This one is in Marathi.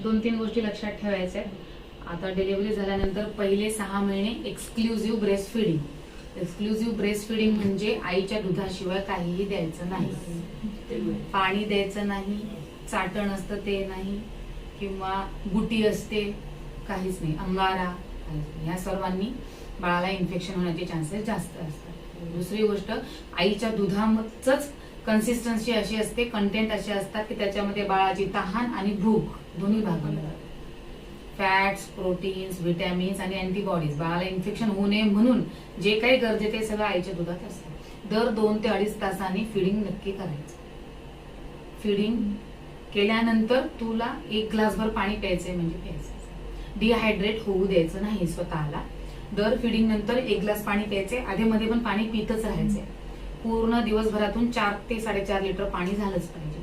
2-3 गोष्टी लक्षात ठेवायच्या आहेत. आता डिलिव्हरी झाल्यानंतर पहिले 6 महिने exclusive breast feeding. Exclusive breast feeding म्हणजे आईच्या दुधाशिवाय काहीही द्यायचं नाही. पाणी द्यायचं नाही, चाटण असतं ते नाही, किंवा गुटी असते, काहीच नाही, अंगारा काहीच नाही. ह्या सर्वांनी बाळाला इन्फेक्शन होण्याचे चान्सेस जास्त असतात. दुसरी गोष्ट, आईच्या दुधाचंच कन्सिस्टन्सी अशी असते, कंटेंट असे असतात की त्याच्यामध्ये बाळाची तहान आणि भूक दोन्ही भागवतात. फॅट्स, प्रोटीन्स, व्हिटॅमिन्स आणि अँटीबॉडीज बाळाला इन्फेक्शन होऊ नये म्हणून जे काही गरजेचे सगळं आईच्या दुधात असतं. दर 2 ते 2.5 तासांनी फिडिंग नक्की करायचं. फिडिंग केल्यानंतर तुला 1 ग्लासभर पाणी प्यायचंय म्हणजे प्यायचं. डिहायड्रेट होऊ द्यायचं नाही स्वतःला. दर फिडिंग नंतर 1 ग्लास पाणी प्यायचे, आधीमध्ये पण पाणी पितच राहायचंय. पूर्ण दिवसभरातून 4 ते 4.5 लिटर पाणी झालंच पाहिजे.